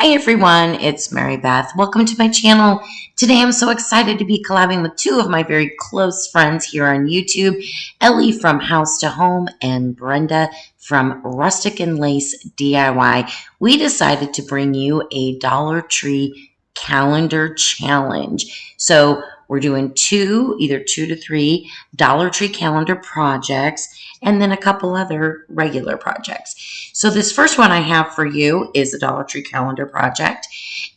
Hi everyone, it's Mary Beth. Welcome to my channel. Today I'm so excited to be collabing with two of my very close friends here on YouTube, Ellie from House to Home and Brenda from Rustic Lace DIY. We decided to bring you a Dollar Tree calendar challenge. So we're doing either two to three Dollar Tree calendar projects and then a couple other regular projects. So this first one I have for you is a Dollar Tree calendar project.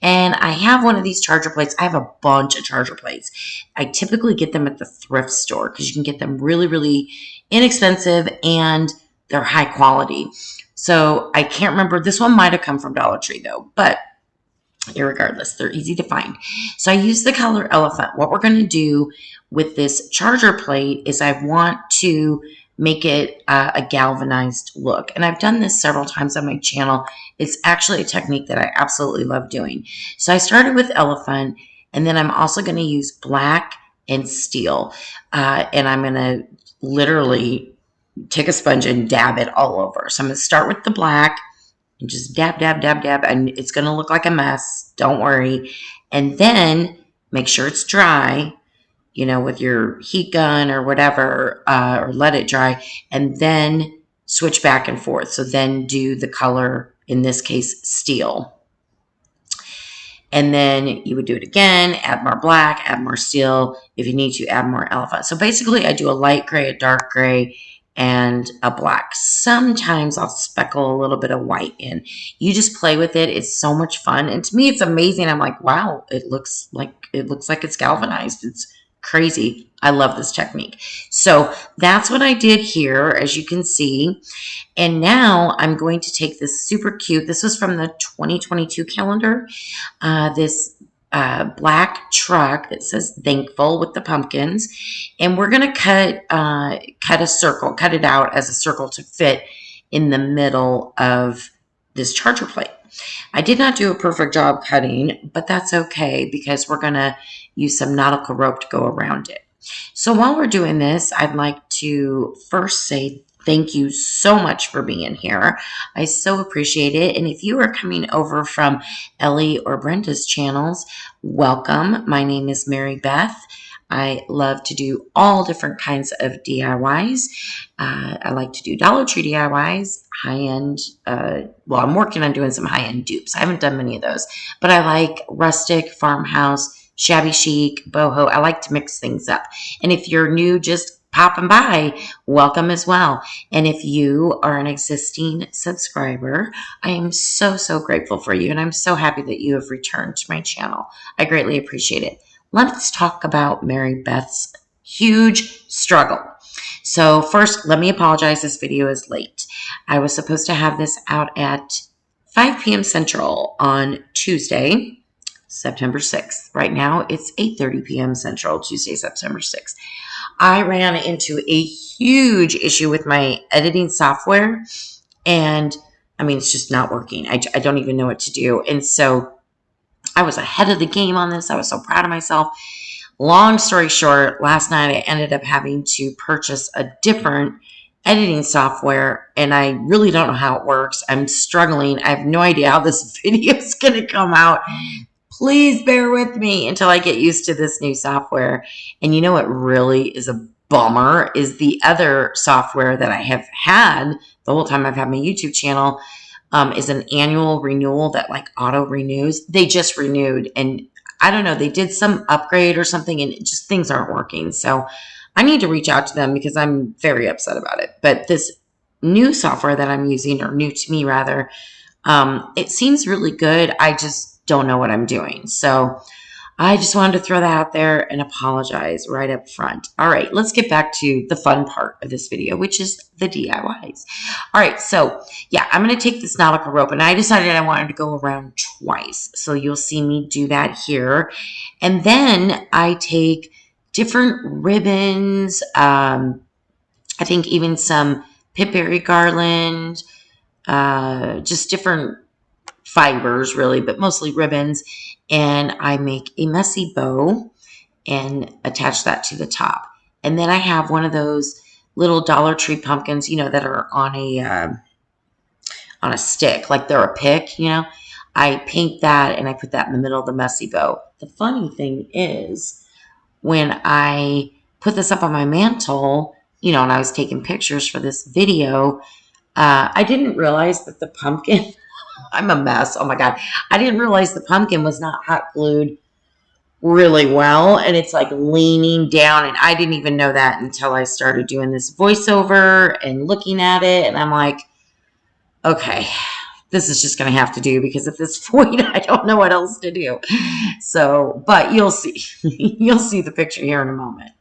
And I have one of these charger plates. I have a bunch of charger plates. I typically get them at the thrift store because you can get them really, really inexpensive and they're high quality. So I can't remember. This one might have come from Dollar Tree though, but irregardless, they're easy to find. So I use the color elephant. What we're going to do with this charger plate is I want to make it a galvanized look. And I've done this several times on my channel. It's actually a technique that I absolutely love doing. So I started with elephant, and then I'm also going to use black and steel. And I'm going to literally take a sponge and dab it all over. So I'm going to start with the black and just dab, dab, dab, dab, and it's going to look like a mess. Don't worry. And then make sure it's dry, you know, with your heat gun or whatever, or let it dry, and then switch back and forth. So then do the color, in this case, steel. And then you would do it again, add more black, add more steel. If you need to, add more elephant. So basically, I do a light gray, a dark gray, and a black. Sometimes I'll speckle a little bit of white in. You just play with it. It's so much fun. And to me, it's amazing. I'm like, wow, it looks like it's galvanized. It's crazy. I love this technique. So that's what I did here, as you can see. And now I'm going to take this super cute, this was from the 2022 calendar, this black truck that says thankful with the pumpkins. And we're going to cut a circle, cut it out as a circle to fit in the middle of this charger plate. I did not do a perfect job cutting, but that's okay because we're going to use some nautical rope to go around it. So while we're doing this, I'd like to first say thank you so much for being here. I so appreciate it. And if you are coming over from Ellie or Brenda's channels, welcome. My name is Mary Beth. I love to do all different kinds of DIYs. I like to do Dollar Tree DIYs, high-end. Well, I'm working on doing some high-end dupes. I haven't done many of those. But I like rustic, farmhouse, shabby chic, boho. I like to mix things up. And if you're new, just popping by, welcome as well. And if you are an existing subscriber, I am so, so grateful for you. And I'm so happy that you have returned to my channel. I greatly appreciate it. Let's talk about Mary Beth's huge struggle. So first, let me apologize. This video is late. I was supposed to have this out at 5 p.m. Central on Tuesday, September 6th. Right now, it's 8:30 p.m. Central, Tuesday, September 6th. I ran into a huge issue with my editing software, and I mean, it's just not working. I don't even know what to do. And so I was ahead of the game on this. I was so proud of myself. Long story short, last night I ended up having to purchase a different editing software, and I really don't know how it works. I'm struggling. I have no idea how this video is going to come out. Please bear with me until I get used to this new software. And you know what really is a bummer is the other software that I have had the whole time I've had my YouTube channel is an annual renewal that like auto renews. They just renewed, and I don't know, they did some upgrade or something, and just things aren't working. So I need to reach out to them because I'm very upset about it. But this new software that I'm using, or new to me rather, it seems really good. I just don't know what I'm doing. So I just wanted to throw that out there and apologize right up front. All right, let's get back to the fun part of this video, which is the DIYs. All right, so yeah, I'm going to take this nautical rope, and I decided I wanted to go around twice. So you'll see me do that here. And then I take different ribbons, I think even some pipberry garland, just different fibers really, but mostly ribbons, and I make a messy bow and attach that to the top. And then I have one of those little Dollar Tree pumpkins, you know, that are on a stick, like they're a pick, you know. I paint that and I put that in the middle of the messy bow. The funny thing is, when I put this up on my mantle, and I was taking pictures for this video, I didn't realize that the pumpkin, I'm a mess. Oh my God. I didn't realize the pumpkin was not hot glued really well, and it's like leaning down, and I didn't even know that until I started doing this voiceover and looking at it, and I'm like, okay, this is just going to have to do, because at this point I don't know what else to do. So, but you'll see you'll see the picture here in a moment.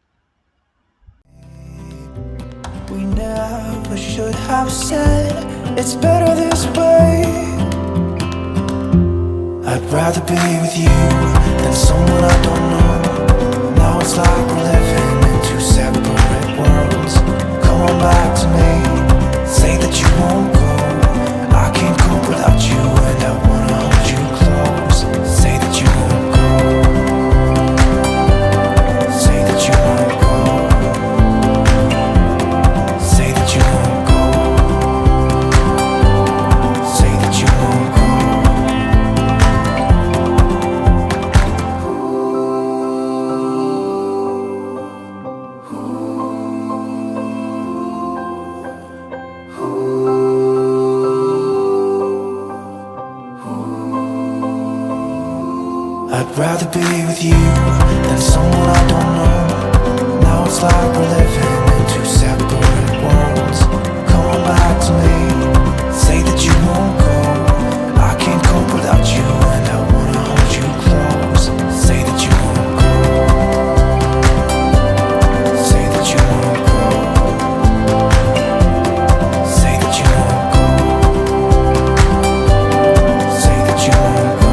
We never should have said it's better this way. I'd rather be with you than someone I don't know. Now it's like we're living in two separate worlds. Come on back to me, say that you won't go. I can't cope without you and I wanna hold you close. Say that you won't go. Say that you won't go. Say that you won't go. Say that you won't go. I'd rather be with you than someone I don't know. Now it's like we're living in two separate worlds. Come on back to me, say that you won't go. I can't cope without you and I wanna hold you close. Say that you won't go. Say that you won't go. Say that you won't go. Say that you won't go.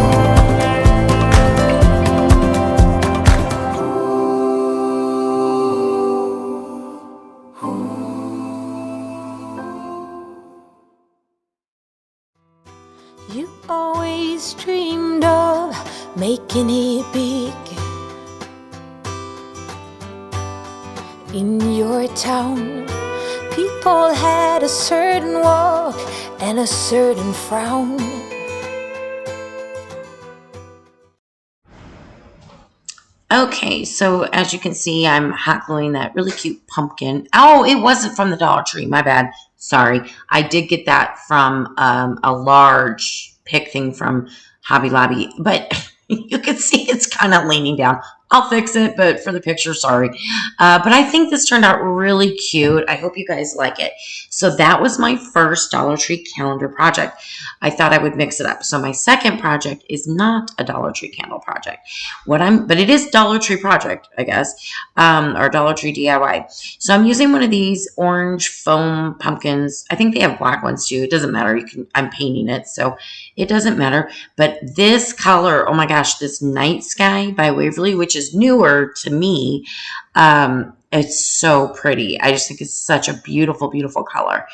You always dreamed of making it big in your town. People had a certain walk and a certain frown. Okay, so as you can see, I'm hot gluing that really cute pumpkin. Oh, it wasn't from the Dollar Tree. My bad. Sorry. I did get that from a large pick thing from Hobby Lobby, but you can see it's kind of leaning down. I'll fix it, but for the picture, sorry. But I think this turned out really cute. I hope you guys like it. So that was my first Dollar Tree calendar project. I thought I would mix it up. So my second project is not a Dollar Tree candle project. But it is Dollar Tree project, I guess, or Dollar Tree DIY. So I'm using one of these orange foam pumpkins. I think they have black ones too. It doesn't matter. I'm painting it, so it doesn't matter. But this color, oh my gosh, this Night Sky by Waverly, which is newer to me, it's so pretty. I just think it's such a beautiful, beautiful color.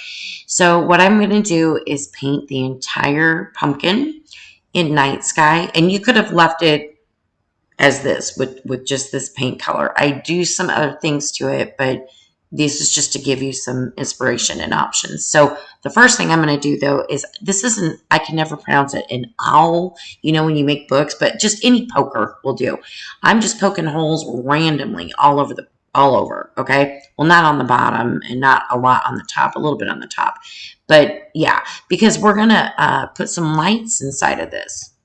So what I'm going to do is paint the entire pumpkin in Night Sky, and you could have left it as this with just this paint color. I do some other things to it, but this is just to give you some inspiration and options. So the first thing I'm going to do though is, this isn't, I can never pronounce it, an owl, when you make books, but just any poker will do. I'm just poking holes randomly all over, okay? Well, not on the bottom and not a lot on the top, a little bit on the top. But yeah, because we're going to put some lights inside of this.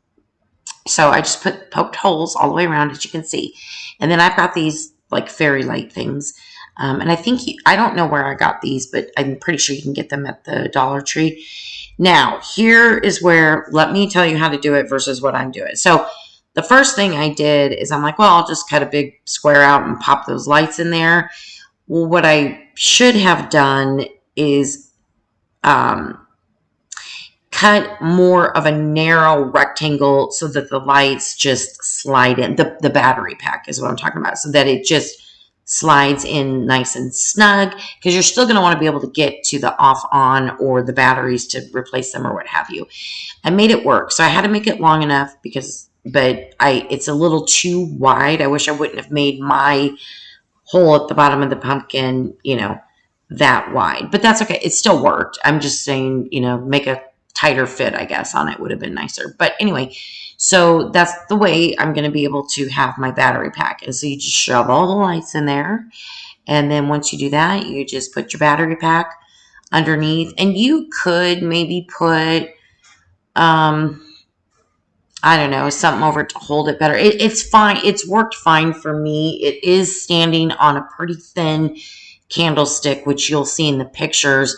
So I just poked holes all the way around, as you can see. And then I've got these like fairy light things. And I think, I don't know where I got these, but I'm pretty sure you can get them at the Dollar Tree. Now, here is where, let me tell you how to do it versus what I'm doing. So the first thing I did is I'm like, well, I'll just cut a big square out and pop those lights in there. Well, what I should have done is cut more of a narrow rectangle so that the lights just slide in. The battery pack is what I'm talking about, so that it just slides in nice and snug, because you're still going to want to be able to get to the off-on or the batteries to replace them or what have you. I made it work, so I had to make it long enough but it's a little too wide. I wish I wouldn't have made my hole at the bottom of the pumpkin, that wide, but that's okay. It still worked. I'm just saying, make a tighter fit, I guess, on it would have been nicer. But anyway, so that's the way I'm going to be able to have my battery pack. And so you just shove all the lights in there. And then once you do that, you just put your battery pack underneath. And you could maybe put, I don't know, something over it to hold it better. It's fine. It's worked fine for me. It is standing on a pretty thin candlestick, which you'll see in the pictures.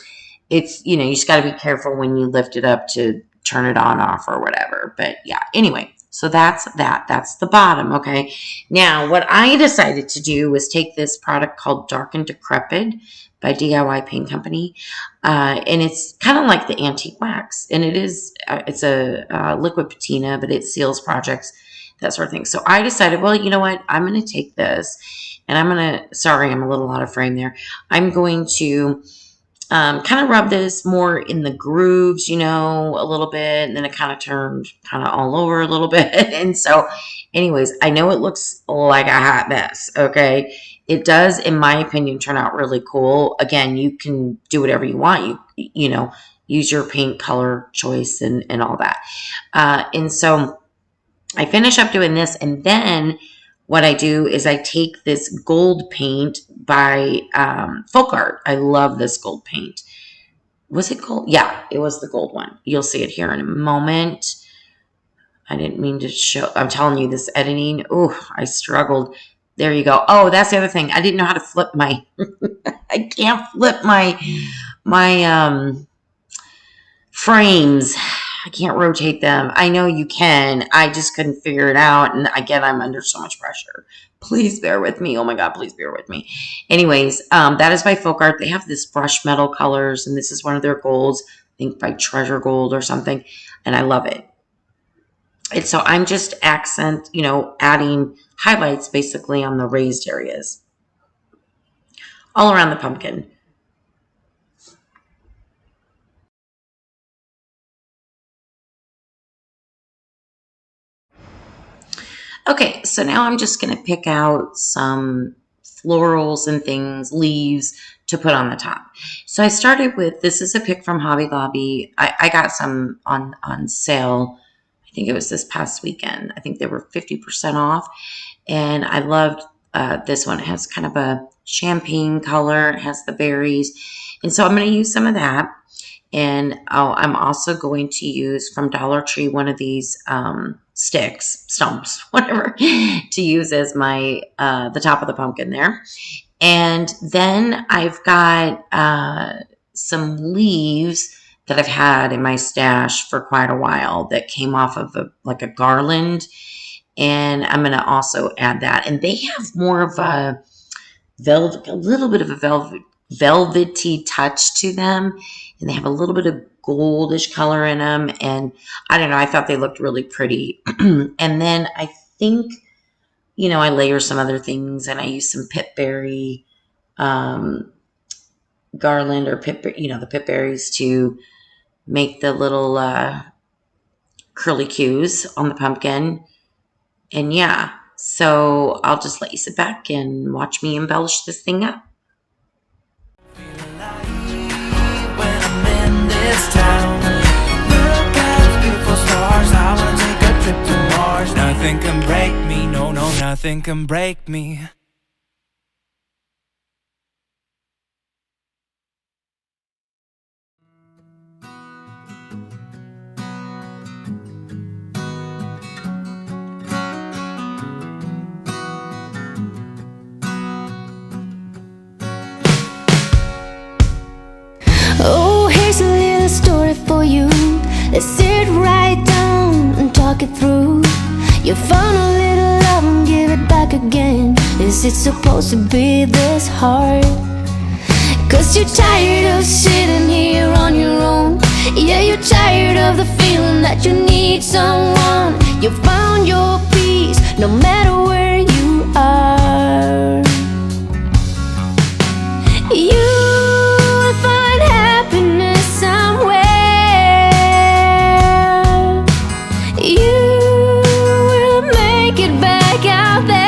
It's, you just got to be careful when you lift it up to turn it on, off, or whatever. But yeah, anyway, so that's that. That's the bottom, okay? Now, what I decided to do was take this product called Dark and Decrepit by DIY Paint Company. And it's kind of like the antique wax. And it's a liquid patina, but it seals projects, that sort of thing. So I decided, well, you know what? I'm going to take this and sorry, I'm a little out of frame there. I'm going to kind of rub this more in the grooves, a little bit. And then it kind of turned kind of all over a little bit. And so anyways, I know it looks like a hot mess. Okay. It does, in my opinion, turn out really cool. Again, you can do whatever you want. You use your paint color choice and all that. And so I finish up doing this, and then what I do is I take this gold paint by Folk Art. I love this gold paint. Was it gold? Yeah, it was the gold one. You'll see it here in a moment. I didn't mean to show. I'm telling you, this editing. Oh, I struggled. There you go. Oh, that's the other thing. I didn't know how to flip my. I can't flip my frames. I can't rotate them. I know you can. I just couldn't figure it out. And again, I'm under so much pressure. Please bear with me. Oh my God, please bear with me. Anyways, that is by Folk Art. They have this brushed metal colors, and this is one of their golds. I think by Treasure Gold or something. And I love it. And so I'm just adding highlights basically on the raised areas all around the pumpkin. Okay, so now I'm just going to pick out some florals and things, leaves to put on the top. So I started with, this is a pick from Hobby Lobby. I got some on sale. I think it was this past weekend. I think they were 50% off. And I loved this one. It has kind of a champagne color. It has the berries. And so I'm going to use some of that. And I'm also going to use from Dollar Tree one of these stumps, whatever, to use as my the top of the pumpkin there. And then I've got some leaves that I've had in my stash for quite a while that came off of a garland. And I'm going to also add that. And they have more of a little bit of a velvety touch to them. And they have a little bit of goldish color in them. And I don't know, I thought they looked really pretty. And then I think, I layer some other things, and I use some pipberry garland or the pipberries to make the little curly cues on the pumpkin. And yeah, so I'll just let you sit back and watch me embellish this thing up. Nothing can break me, no, nothing can break me. Oh, here's a little story for you. Let's sit right down and talk it through. You found a little love and give it back again. Is it supposed to be this hard? 'Cause you're tired of sitting here on your own. Yeah, you're tired of the feeling that you need someone. You found your peace no matter where you are. You will find happiness somewhere. You will make it back out there.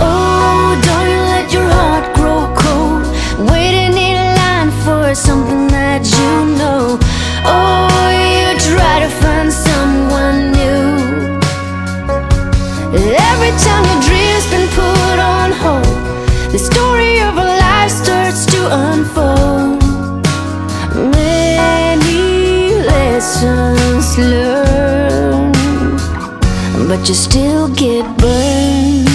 Oh, don't you let your heart grow cold, waiting in line for something Every time your dream's been put on hold, the story of our life starts to unfold. Many lessons learned, but you still get burned.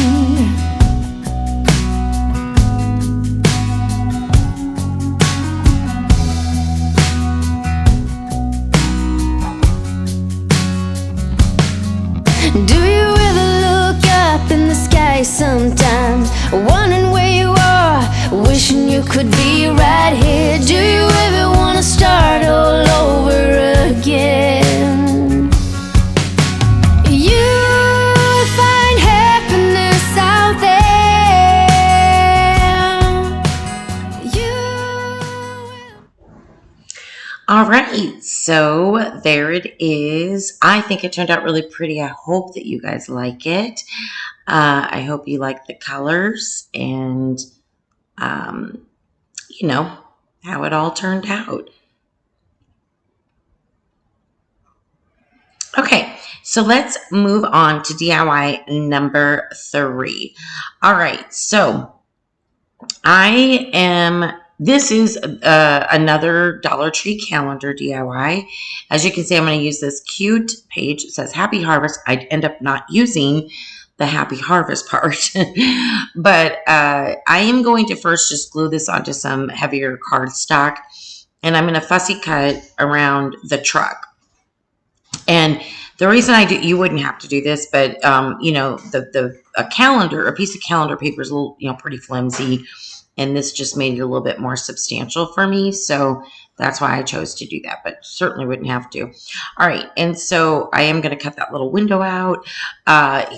Do you ever look up in the sky sometimes, wondering where you are, wishing you could be right here? Do you ever want to start all over again? You find happiness out there. You All right, so there it is. I think it turned out really pretty. I hope that you guys like it. I hope you like the colors and, you know, how it all turned out. Okay, so let's move on to DIY number 3. All right, so this is another Dollar Tree calendar DIY. As you can see, I'm going to use this cute page. It says Happy Harvest. I end up not using the Happy Harvest part. But I am going to first just glue this onto some heavier cardstock. And I'm going to fussy cut around the truck. And the reason I do, you wouldn't have to do this, but you know, a piece of calendar paper is a little, pretty flimsy, and this just made it a little bit more substantial for me. So that's why I chose to do that, but certainly wouldn't have to. All right, and so I am going to cut that little window out.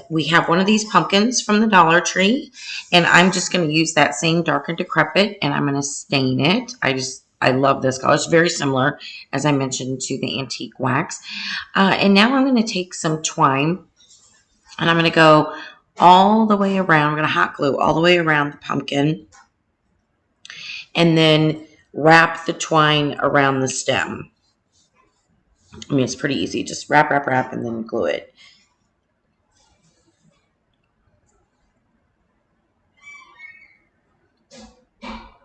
We have one of these pumpkins from the Dollar Tree, and I'm just going to use that same Dark and Decrepit, and I'm going to stain it. I love this color. It's very similar, as I mentioned, to the antique wax. And now I'm going to take some twine, and I'm going to go all the way around. I'm going to hot glue all the way around the pumpkin, and then wrap the twine around the stem. I mean, it's pretty easy. Just wrap, and then glue it.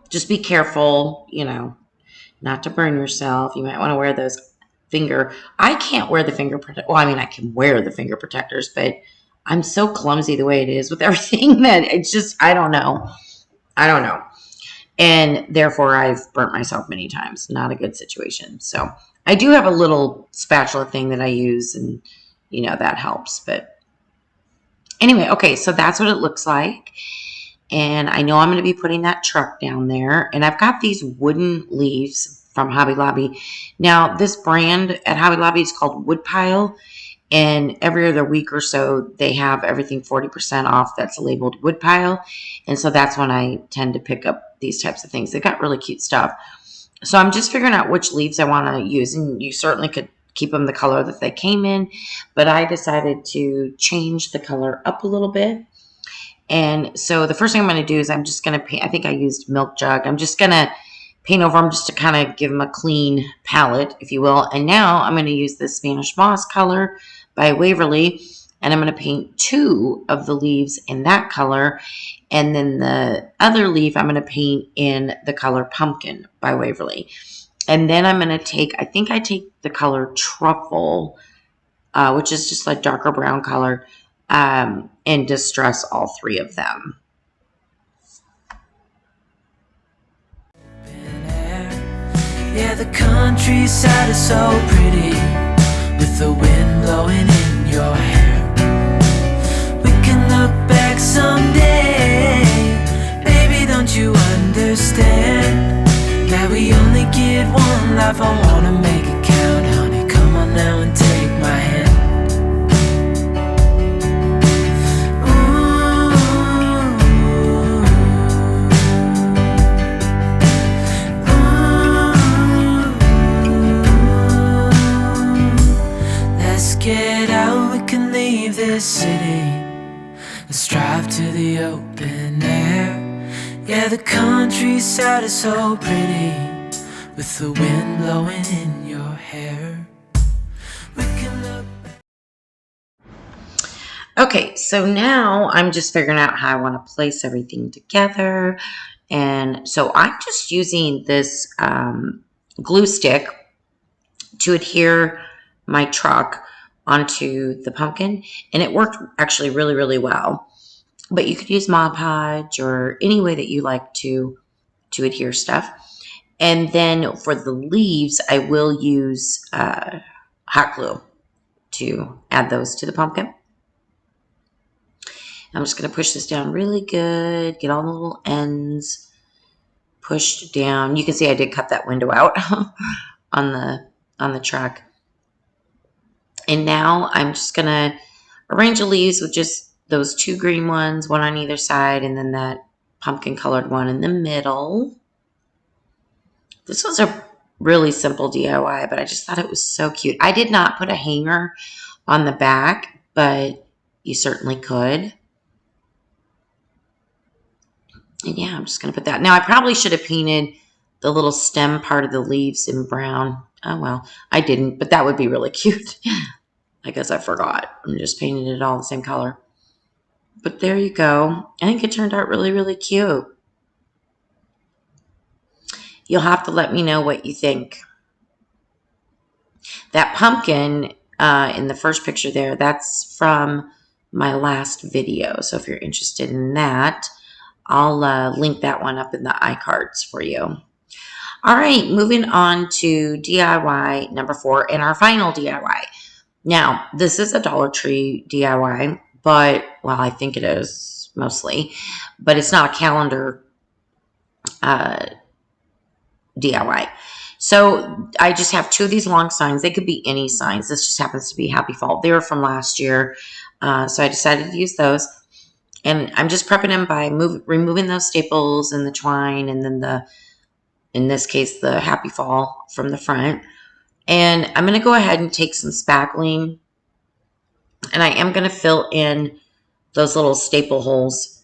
Just be careful, not to burn yourself. You might want to wear those I can't wear the finger protector. Well, I mean, I can wear the finger protectors, but I'm so clumsy the way it is with everything that it's just, I don't know. And therefore, I've burnt myself many times. Not a good situation. So I do have a little spatula thing that I use, and, that helps. But anyway, okay, so that's what it looks like. And I know I'm going to be putting that truck down there. And I've got these wooden leaves from Hobby Lobby. Now, this brand at Hobby Lobby is called Woodpile. And every other week or so, they have everything 40% off that's labeled Woodpile. And so that's when I tend to pick up these types of things. They've got really cute stuff. So I'm just figuring out which leaves I want to use. And you certainly could keep them the color that they came in. But I decided to change the color up a little bit. And so the first thing I'm going to do is I'm just going to paint. I think I used Milk Jug. I'm just going to paint over them just to kind of give them a clean palette, if you will. And now I'm going to use this Spanish Moss color by Waverly, and I'm going to paint 2 of the leaves in that color. And then the other leaf I'm going to paint in the color Pumpkin by Waverly. And then I'm going to take, I think I take the color Truffle, which is just like darker brown color, and distress all 3 of them. Yeah, the countryside is so pretty, with the wind blowing in your hair. We can look back someday, baby, don't you understand? That we only get one life, I wanna make it count, honey. Come on now and take my hand. Get out, we can leave this city. Let's drive to the open air. Yeah, the countryside is so pretty, with the wind blowing in your hair. We can look. Okay, so now I'm just figuring out how I want to place everything together. And so I'm just using this glue stick to adhere my truck onto the pumpkin. And it worked actually really, really well. But you could use Mod Podge or any way that you like to adhere stuff. And then for the leaves, I will use hot glue to add those to the pumpkin. I'm just going to push this down really good, get all the little ends pushed down. You can see I did cut that window out on the truck. And now I'm just going to arrange the leaves with just those two green ones, one on either side, and then that pumpkin colored one in the middle. This was a really simple DIY, but I just thought it was so cute. I did not put a hanger on the back, but you certainly could. And yeah, I'm just going to put that. Now, I probably should have painted the little stem part of the leaves in brown. Oh, well, I didn't, but that would be really cute. I guess I forgot. I'm just painting it all the same color. But there you go. I think it turned out really, really cute. You'll have to let me know what you think. That pumpkin in the first picture there, that's from my last video. So if you're interested in that, I'll link that one up in the iCards for you. All right, moving on to DIY number 4 and our final DIY. Now, this is a Dollar Tree DIY, but, well, I think it is mostly, but it's not a calendar DIY. So I just have 2 of these long signs. They could be any signs. This just happens to be Happy Fall. They were from last year, so I decided to use those. And I'm just prepping them by removing those staples and the twine, and then in this case, the Happy Fall from the front. And I'm going to go ahead and take some spackling, and I am going to fill in those little staple holes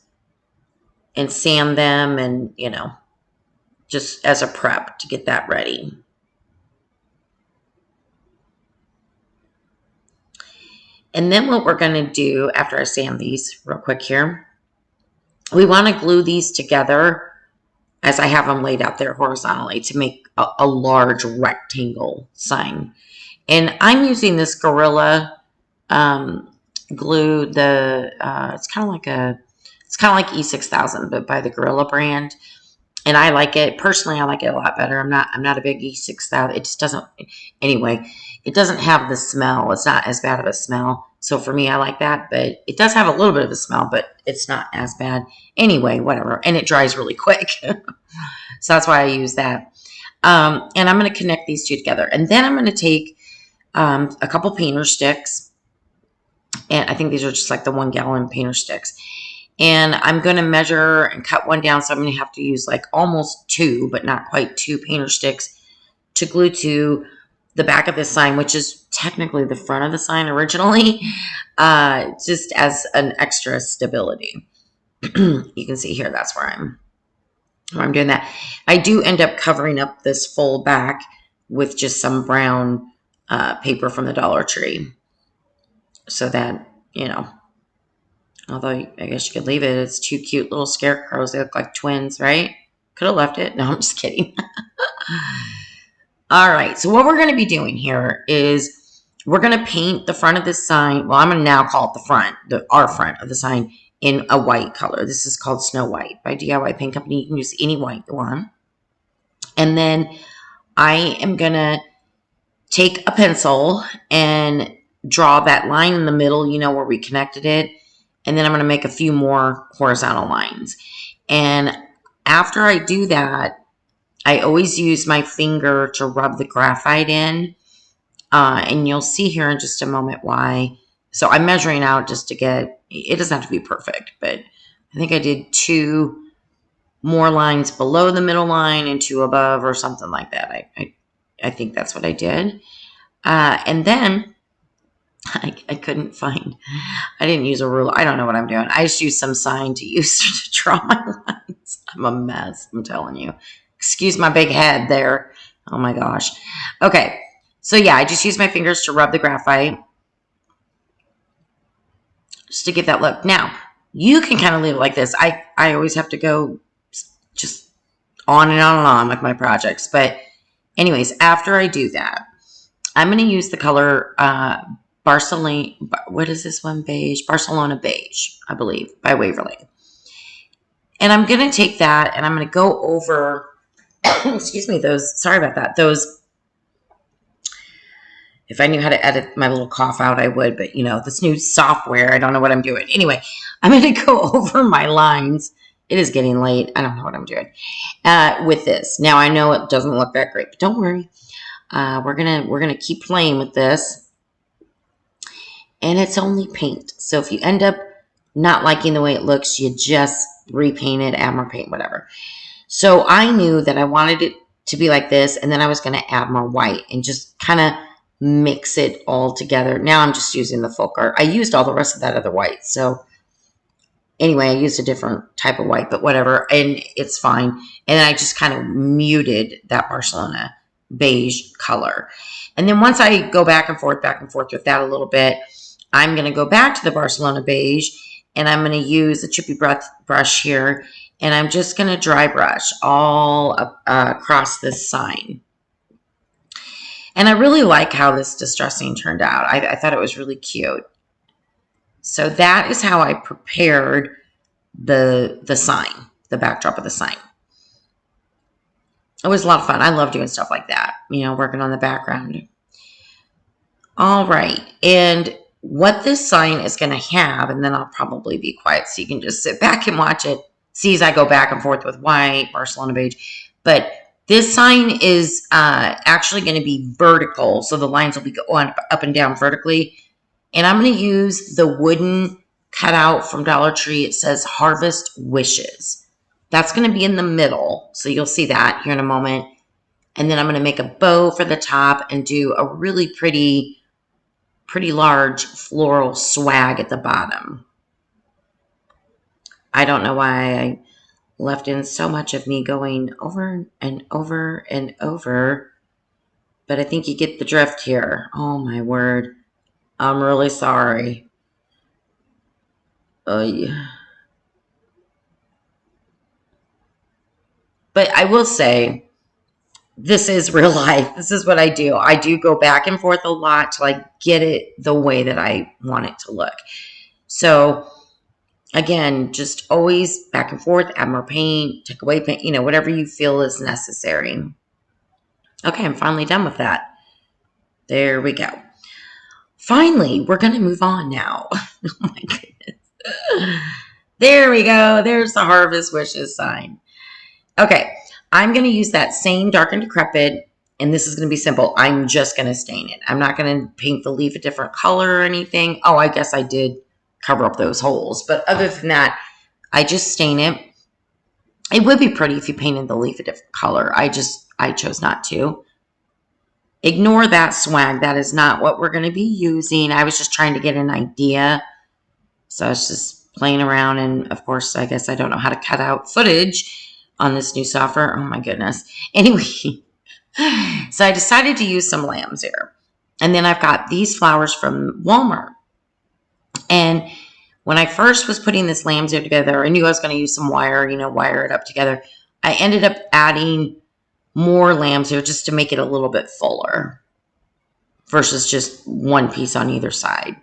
and sand them, and, you know, just as a prep to get that ready. And then what we're going to do after I sand these real quick here, we want to glue these together as I have them laid out there horizontally to make a large rectangle sign. And I'm using this Gorilla glue. It's kind of like E6000, but by the Gorilla brand. And I like it. Personally, I like it a lot better. I'm not a big E6000. It just doesn't, anyway, it doesn't have the smell. It's not as bad of a smell. So for me, I like that. But it does have a little bit of a smell, but it's not as bad. Anyway, whatever. And it dries really quick. So that's why I use that. And I'm going to connect these two together. And then I'm going to take a couple painter sticks. And I think these are just like the 1 gallon painter sticks. And I'm going to measure and cut one down. So I'm going to have to use like almost 2, but not quite 2 painter sticks to glue to the back of this sign, which is technically the front of the sign originally, just as an extra stability. You can see here, that's where I'm doing that. I do end up covering up this full back with just some brown paper from the Dollar Tree, so that, you know, although I guess you could leave it. It's 2 cute little scarecrows. They look like twins, right? Could have left it. No, I'm just kidding. All right. So what we're going to be doing here is we're going to paint the front of this sign. Well, I'm going to now call it the front, our front of the sign, in a white color. This is called Snow White by DIY Paint Company. You can use any white you want. And then I am going to take a pencil and draw that line in the middle, you know, where we connected it. And then I'm going to make a few more horizontal lines. And after I do that, I always use my finger to rub the graphite in. And you'll see here in just a moment why. So I'm measuring out just to get, it doesn't have to be perfect, but I think I did 2 more lines below the middle line and 2 above or something like that. I think that's what I did. And then I couldn't find, I didn't use a ruler. I don't know what I'm doing. I just used some sign to use to draw my lines. I'm a mess, I'm telling you. Excuse my big head there. Oh my gosh. Okay. So yeah, I just used my fingers to rub the graphite. just to give that look. Now, you can kind of leave it like this. I always have to go just on and on and on with my projects. But anyways, after I do that, I'm going to use the color Barcelona. What is this one? Beige. Barcelona Beige, I believe, by Waverly. And I'm going to take that and I'm going to go over, excuse me, sorry about that. If I knew how to edit my little cough out, I would. But, this new software, I don't know what I'm doing. Anyway, I'm going to go over my lines. It is getting late. I don't know what I'm doing with this. Now, I know it doesn't look that great, but don't worry. We're gonna keep playing with this. And it's only paint. So if you end up not liking the way it looks, you just repaint it, add more paint, whatever. So I knew that I wanted it to be like this, and then I was going to add more white and just kind of mix it all together. Now I'm just using the full color. I used all the rest of that other white. So anyway, I used a different type of white, but whatever, and it's fine. And then I just kind of muted that Barcelona beige color. And then once I go back and forth with that a little bit, I'm going to go back to the Barcelona beige, and I'm going to use the chippy brush here, and I'm just going to dry brush all across this sign. And I really like how this distressing turned out. I thought it was really cute. So that is how I prepared the sign, the backdrop of the sign. It was a lot of fun. I love doing stuff like that, working on the background. All right. And what this sign is going to have, and then I'll probably be quiet so you can just sit back and watch it. See as I go back and forth with white, Barcelona beige. But this sign is actually going to be vertical. So the lines will be going up and down vertically. And I'm going to use the wooden cutout from Dollar Tree. It says Harvest Wishes. That's going to be in the middle. So you'll see that here in a moment. And then I'm going to make a bow for the top and do a really pretty large floral swag at the bottom. I don't know why I left in so much of me going over and over and over, but I think you get the drift here. Oh my word. I'm really sorry. Yeah. But I will say, this is real life. This is what I do. I do go back and forth a lot to get it the way that I want it to look. So again, just always back and forth, add more paint, take away paint, whatever you feel is necessary. Okay, I'm finally done with that. There we go. Finally, we're going to move on now. Oh my goodness. There we go. There's the Harvest Wishes sign. Okay, I'm going to use that same Dark and Decrepit, and this is going to be simple. I'm just going to stain it. I'm not going to paint the leaf a different color or anything. Oh, I guess I did cover up those holes. But other than that, I just stain it. It would be pretty if you painted the leaf a different color. I chose not to. Ignore that swag. That is not what we're going to be using. I was just trying to get an idea. So I was just playing around. And, of course, I guess I don't know how to cut out footage on this new software. Oh, my goodness. Anyway, so I decided to use some lambs here. And then I've got these flowers from Walmart. And when I first was putting this lambs here together, I knew I was going to use some wire, wire it up together. I ended up adding more lambs here just to make it a little bit fuller versus just one piece on either side.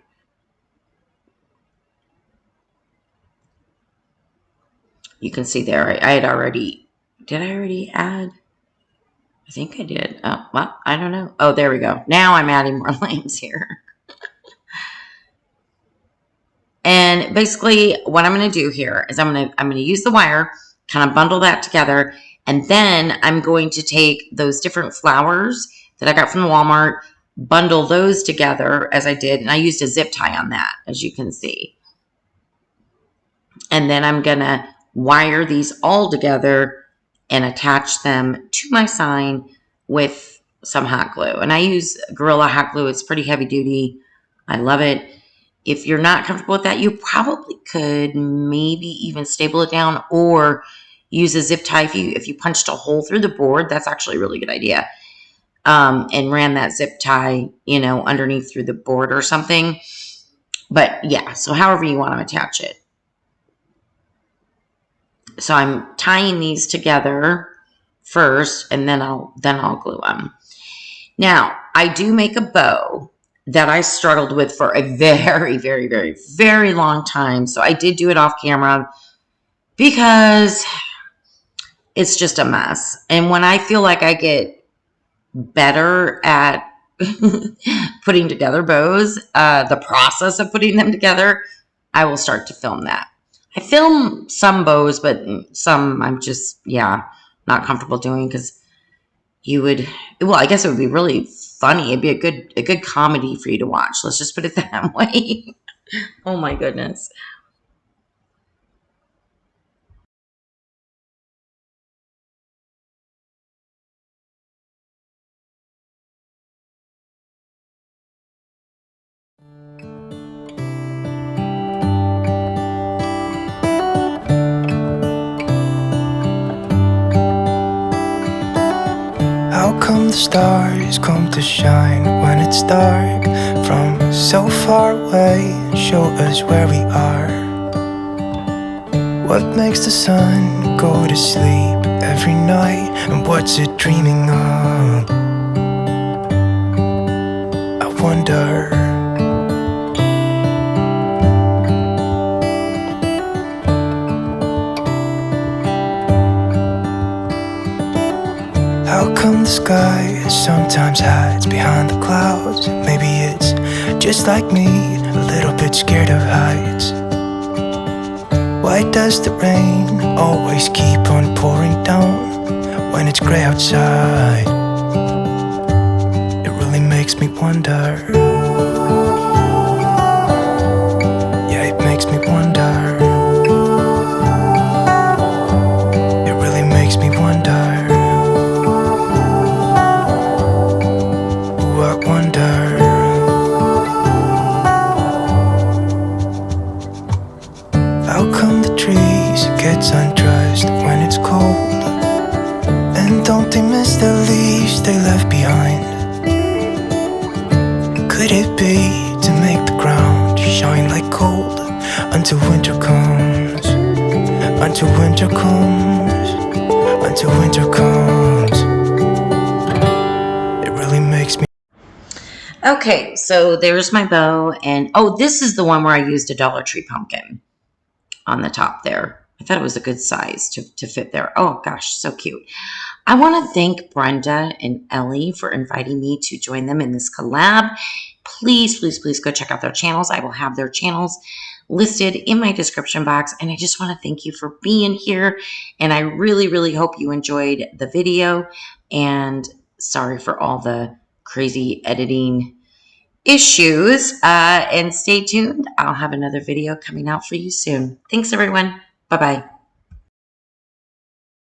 You can see there, did I already add? I think I did. Oh, well, I don't know. Oh, there we go. Now I'm adding more lambs here. And basically what I'm going to do here is I'm going to use the wire, kind of bundle that together. And then I'm going to take those different flowers that I got from Walmart, bundle those together as I did. And I used a zip tie on that, as you can see. And then I'm going to wire these all together and attach them to my sign with some hot glue. And I use Gorilla hot glue. It's pretty heavy duty. I love it. If you're not comfortable with that, you probably could maybe even staple it down or use a zip tie. If you punched a hole through the board, that's actually a really good idea. And ran that zip tie, underneath through the board or something. But yeah, so however you want to attach it. So I'm tying these together first, and then I'll glue them. Now, I do make a bow that I struggled with for a very, very, very, very long time. So I did do it off camera because it's just a mess. And when I feel like I get better at putting together bows, the process of putting them together, I will start to film that. I film some bows, but some I'm just, not comfortable doing because I guess it would be really funny. It'd be a good comedy for you to watch. Let's just put it that way. Oh my goodness. How come the stars come to shine when it's dark? From so far away, show us where we are. What makes the sun go to sleep every night? And what's it dreaming of? I wonder. How come the sky sometimes hides behind the clouds? Maybe it's just like me, a little bit scared of heights. Why does the rain always keep on pouring down when it's gray outside? It really makes me wonder. Yeah, it makes me wonder. It really makes me wonder. Ooh, I wonder. How come the trees get undressed when it's cold? And don't they miss the leaves they left behind? Could it be to make the ground shine like gold until winter comes? Until winter comes. Until winter comes. It really makes me. Okay, so there's my bow, and oh, this is the one where I used a Dollar Tree pumpkin on the top there. I thought it was a good size to fit there. Oh gosh, so cute. I want to thank Brenda and Ellie for inviting me to join them in this collab. Please, please, please go check out their channels. I will have their channels listed in my description box. And I just want to thank you for being here. And I really, really hope you enjoyed the video. And sorry for all the crazy editing issues. And stay tuned. I'll have another video coming out for you soon. Thanks, everyone. Bye-bye.